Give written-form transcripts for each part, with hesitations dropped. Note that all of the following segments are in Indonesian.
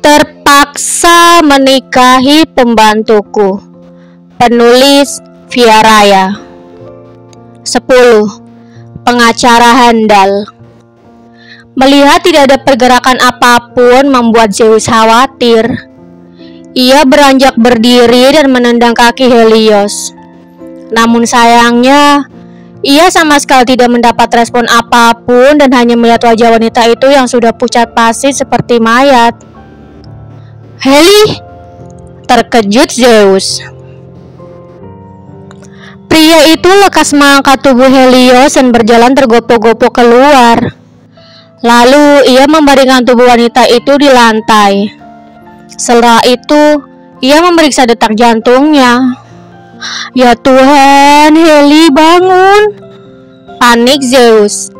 Terpaksa menikahi pembantuku. Penulis Via Raya. 10. Pengacara handal. Melihat tidak ada pergerakan apapun membuat Zeus khawatir. Ia beranjak berdiri dan menendang kaki Helios. Namun sayangnya, ia sama sekali tidak mendapat respon apapun dan hanya melihat wajah wanita itu yang sudah pucat pasi seperti mayat. "Heli!" terkejut Zeus. Pria itu lekas mengangkat tubuh Helios dan berjalan tergopoh-gopoh keluar. Lalu ia membaringkan tubuh wanita itu di lantai. Setelah itu, ia memeriksa detak jantungnya. "Ya Tuhan, Heli, bangun!" panik Zeus.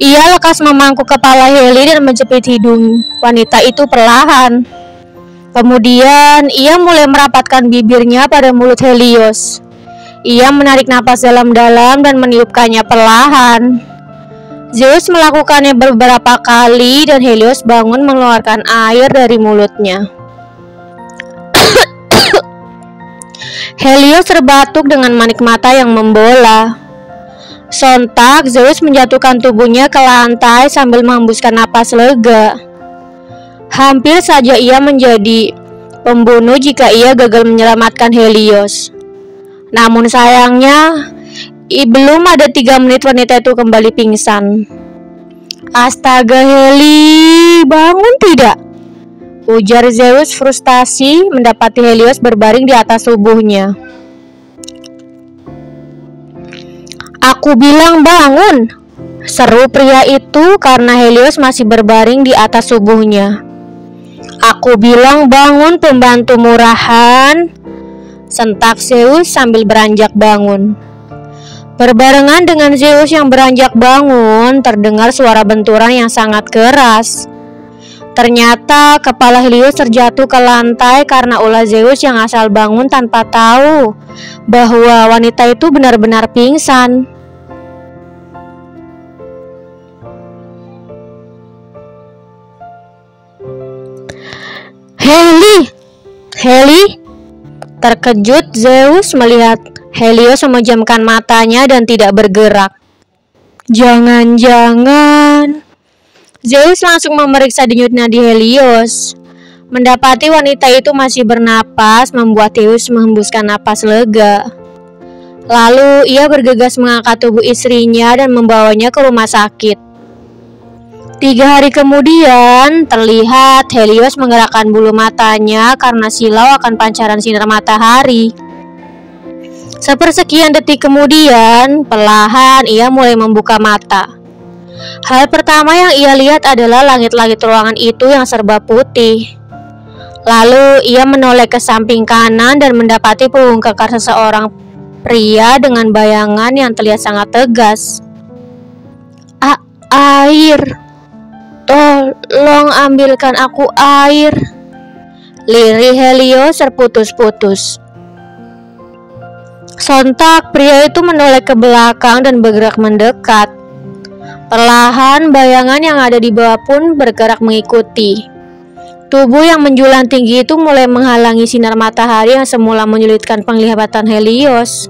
Ia lekas memangku kepala Heli dan menjepit hidung wanita itu perlahan. Kemudian, ia mulai merapatkan bibirnya pada mulut Helios. Ia menarik napas dalam-dalam dan meniupkannya perlahan. Zeus melakukannya beberapa kali dan Helios bangun mengeluarkan air dari mulutnya. Helios terbatuk dengan manik mata yang membola. Sontak Zeus menjatuhkan tubuhnya ke lantai sambil menghembuskan napas lega. Hampir saja ia menjadi pembunuh jika ia gagal menyelamatkan Helios. Namun sayangnya, belum ada 3 menit wanita itu kembali pingsan. "Astaga, Heli, bangun tidak?" ujar Zeus frustasi mendapati Helios berbaring di atas tubuhnya. "Aku bilang bangun!" seru pria itu karena Helios masih berbaring di atas tubuhnya. "Aku bilang bangun, pembantu murahan!" sentak Zeus sambil beranjak bangun. Berbarengan dengan Zeus yang beranjak bangun, terdengar suara benturan yang sangat keras. Ternyata kepala Helios terjatuh ke lantai karena ulah Zeus yang asal bangun tanpa tahu bahwa wanita itu benar-benar pingsan. "Heli! Heli!" terkejut Zeus melihat Helios memejamkan matanya dan tidak bergerak. Jangan-jangan... Zeus langsung memeriksa denyut nadi Helios. Mendapati wanita itu masih bernapas membuat Zeus menghembuskan napas lega. Lalu ia bergegas mengangkat tubuh istrinya dan membawanya ke rumah sakit. 3 hari kemudian, terlihat Helios menggerakkan bulu matanya karena silau akan pancaran sinar matahari. Sepersekian detik kemudian, perlahan ia mulai membuka mata. Hal pertama yang ia lihat adalah langit-langit ruangan itu yang serba putih. Lalu ia menoleh ke samping kanan dan mendapati punggung kekar seseorang pria dengan bayangan yang terlihat sangat tegas. "Air! Tolong ambilkan aku air!" Lirih Helios terputus-putus. Sontak pria itu menoleh ke belakang dan bergerak mendekat. Perlahan bayangan yang ada di bawah pun bergerak mengikuti. Tubuh yang menjulang tinggi itu mulai menghalangi sinar matahari yang semula menyulitkan penglihatan Helios.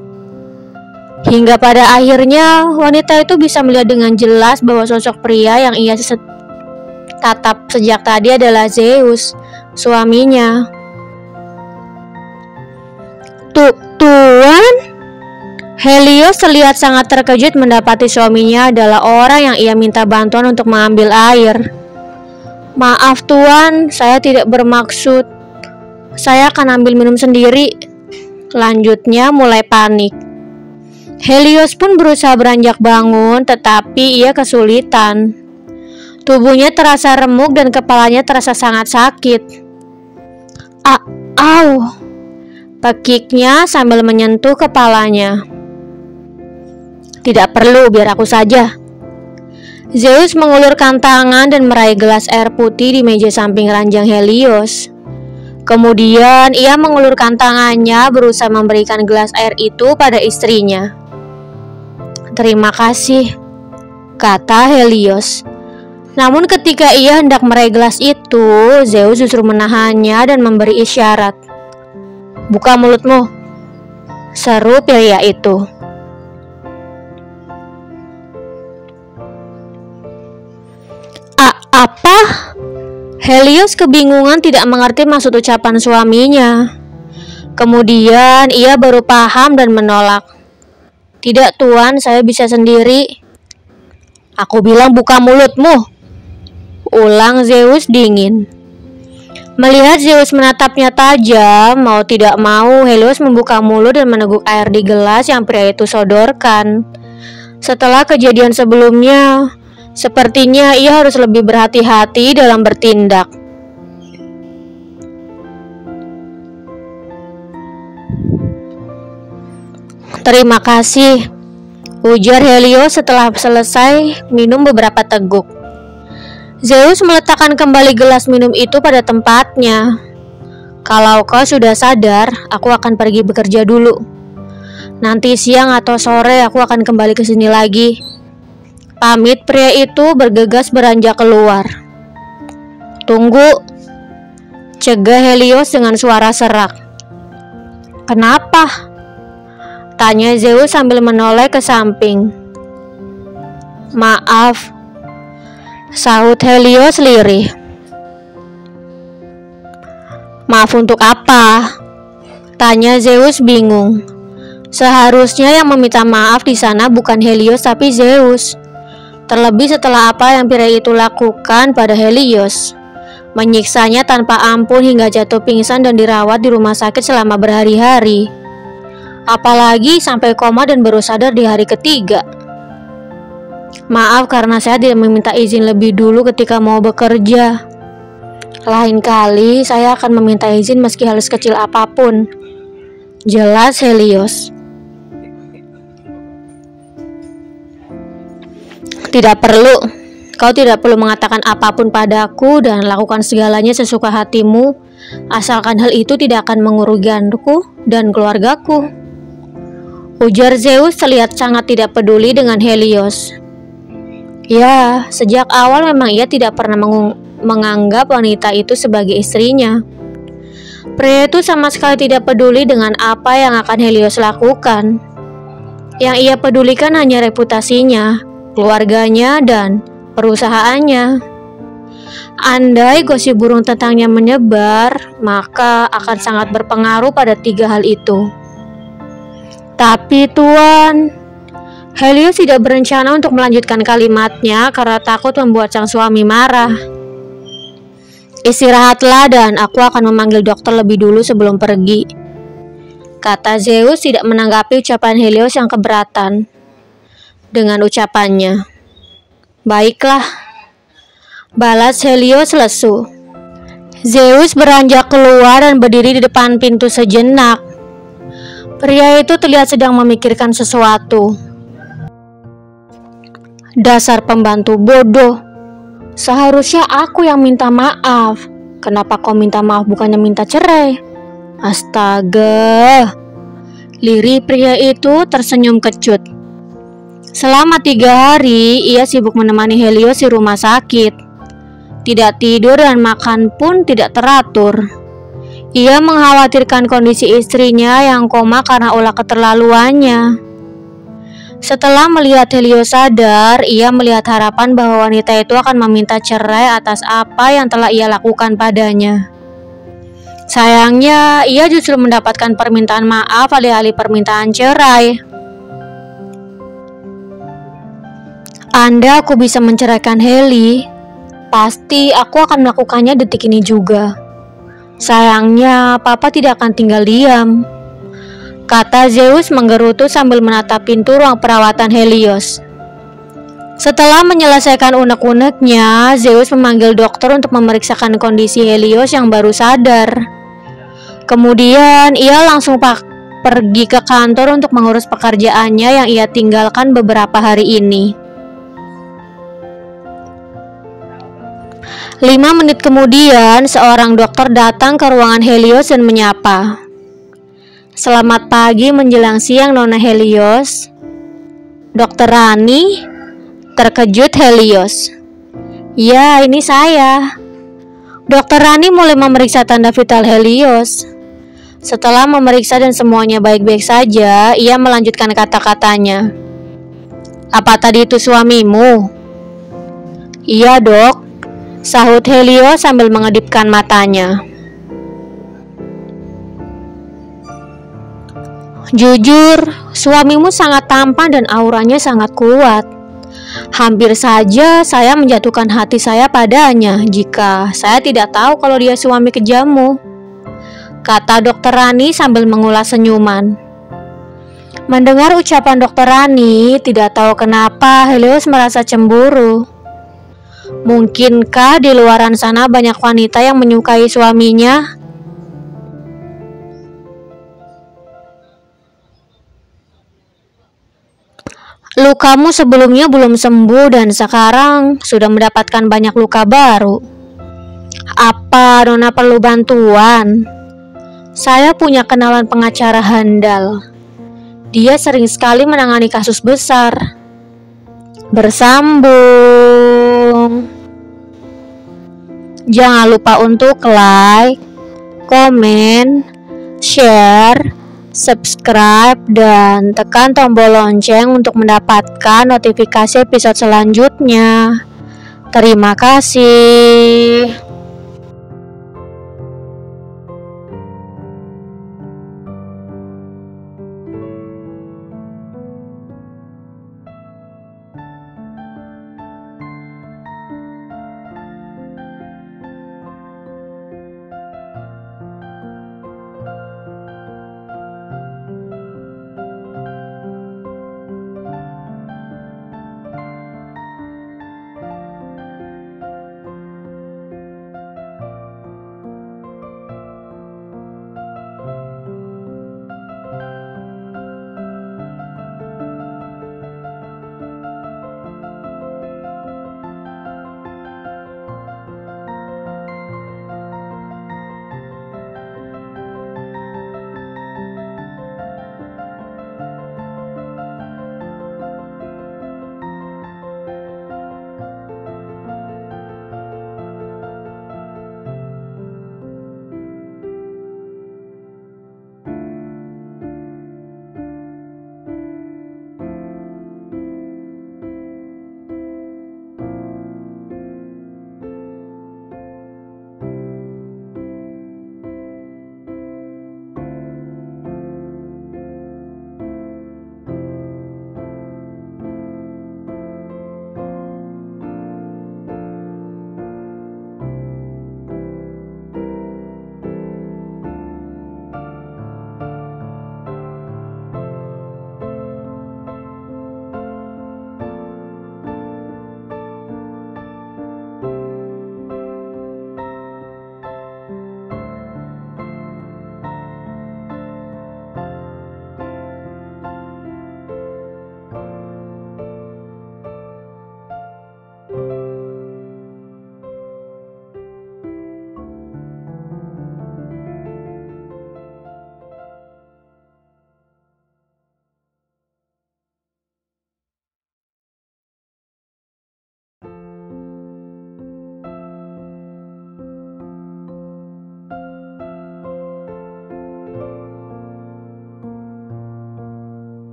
Hingga pada akhirnya wanita itu bisa melihat dengan jelas bahwa sosok pria yang ia tatap sejak tadi adalah Zeus, suaminya. "Tuan?" Helios terlihat sangat terkejut mendapati suaminya adalah orang yang ia minta bantuan untuk mengambil air. "Maaf Tuan, saya tidak bermaksud. Saya akan ambil minum sendiri," lanjutnya mulai panik. Helios pun berusaha beranjak bangun, tetapi ia kesulitan. Tubuhnya terasa remuk dan kepalanya terasa sangat sakit. "Au!" pekiknya sambil menyentuh kepalanya. "Tidak perlu, biar aku saja." Zeus mengulurkan tangan dan meraih gelas air putih di meja samping ranjang Helios. Kemudian ia mengulurkan tangannya berusaha memberikan gelas air itu pada istrinya. "Terima kasih," kata Helios. Namun ketika ia hendak meraih gelas itu, Zeus justru menahannya dan memberi isyarat. "Buka mulutmu," seru pria itu. Apa? Helios kebingungan tidak mengerti maksud ucapan suaminya. Kemudian ia baru paham dan menolak. "Tidak tuan, saya bisa sendiri." "Aku bilang buka mulutmu," ulang Zeus dingin. Melihat Zeus menatapnya tajam, mau tidak mau Helios membuka mulut dan meneguk air di gelas yang pria itu sodorkan. Setelah kejadian sebelumnya, sepertinya ia harus lebih berhati-hati dalam bertindak. "Terima kasih," ujar Helios setelah selesai minum beberapa teguk. Zeus meletakkan kembali gelas minum itu pada tempatnya. "Kalau kau sudah sadar, aku akan pergi bekerja dulu. Nanti siang atau sore aku akan kembali ke sini lagi." Pamit pria itu bergegas beranjak keluar. "Tunggu," cegah Helios dengan suara serak. "Kenapa?" tanya Zeus sambil menoleh ke samping. "Maaf," sahut Helios lirih. "Maaf untuk apa?" tanya Zeus bingung. Seharusnya yang meminta maaf di sana bukan Helios tapi Zeus. Terlebih setelah apa yang pria itu lakukan pada Helios, menyiksanya tanpa ampun hingga jatuh pingsan dan dirawat di rumah sakit selama berhari-hari. Apalagi sampai koma dan baru sadar di hari ketiga. "Maaf karena saya tidak meminta izin lebih dulu ketika mau bekerja. Lain kali saya akan meminta izin meski hal sekecil apapun," jelas Helios. "Tidak perlu. Kau tidak perlu mengatakan apapun padaku dan lakukan segalanya sesuka hatimu, asalkan hal itu tidak akan mengurugikanku dan keluargaku," ujar Zeus terlihat sangat tidak peduli dengan Helios. Ya, sejak awal memang ia tidak pernah menganggap wanita itu sebagai istrinya. Pria itu sama sekali tidak peduli dengan apa yang akan Helios lakukan. Yang ia pedulikan hanya reputasinya, keluarganya, dan perusahaannya. Andai gosip burung tentangnya menyebar, maka akan sangat berpengaruh pada 3 hal itu. "Tapi tuan," Helios tidak berencana untuk melanjutkan kalimatnya karena takut membuat sang suami marah. "Istirahatlah dan aku akan memanggil dokter lebih dulu sebelum pergi," kata Zeus tidak menanggapi ucapan Helios yang keberatan dengan ucapannya. "Baiklah," balas Helios lesu. Zeus beranjak keluar dan berdiri di depan pintu sejenak. Pria itu terlihat sedang memikirkan sesuatu. "Dasar pembantu bodoh. Seharusnya aku yang minta maaf. Kenapa kau minta maaf bukannya minta cerai? Astaga." Lirih pria itu tersenyum kecut. Selama 3 hari, ia sibuk menemani Helios di rumah sakit. Tidak tidur dan makan pun tidak teratur. Ia mengkhawatirkan kondisi istrinya yang koma karena ulah keterlaluannya. Setelah melihat Helios sadar, ia melihat harapan bahwa wanita itu akan meminta cerai atas apa yang telah ia lakukan padanya. Sayangnya, ia justru mendapatkan permintaan maaf alih-alih permintaan cerai. Andai aku bisa menceraikan Heli, pasti aku akan melakukannya detik ini juga. Sayangnya, Papa tidak akan tinggal diam, kata Zeus menggerutu sambil menatap pintu ruang perawatan Helios. Setelah menyelesaikan unek-uneknya, Zeus memanggil dokter untuk memeriksakan kondisi Helios yang baru sadar. Kemudian ia langsung pergi ke kantor untuk mengurus pekerjaannya yang ia tinggalkan beberapa hari ini. 5 menit kemudian, seorang dokter datang ke ruangan Helios dan menyapa. "Selamat pagi menjelang siang, Nona Helios." "Dokter Rani?" terkejut Helios. Ya, ini saya. Dokter Rani mulai memeriksa tanda vital Helios. Setelah memeriksa dan semuanya baik-baik saja, ia melanjutkan kata-katanya. Apa tadi itu suamimu? Iya, Dok, sahut Helios sambil mengedipkan matanya. Jujur, suamimu sangat tampan dan auranya sangat kuat. Hampir saja saya menjatuhkan hati saya padanya jika saya tidak tahu kalau dia suami kejammu, kata Dokter Rani sambil mengulas senyuman. Mendengar ucapan Dokter Rani, tidak tahu kenapa Helios merasa cemburu. Mungkinkah di luaran sana banyak wanita yang menyukai suaminya? Lukamu sebelumnya belum sembuh dan sekarang sudah mendapatkan banyak luka baru. Apa Nona perlu bantuan? Saya punya kenalan pengacara handal. Dia sering sekali menangani kasus besar. Bersambung. Jangan lupa untuk like, komen, share, subscribe, dan tekan tombol lonceng untuk mendapatkan notifikasi episode selanjutnya. Terima kasih.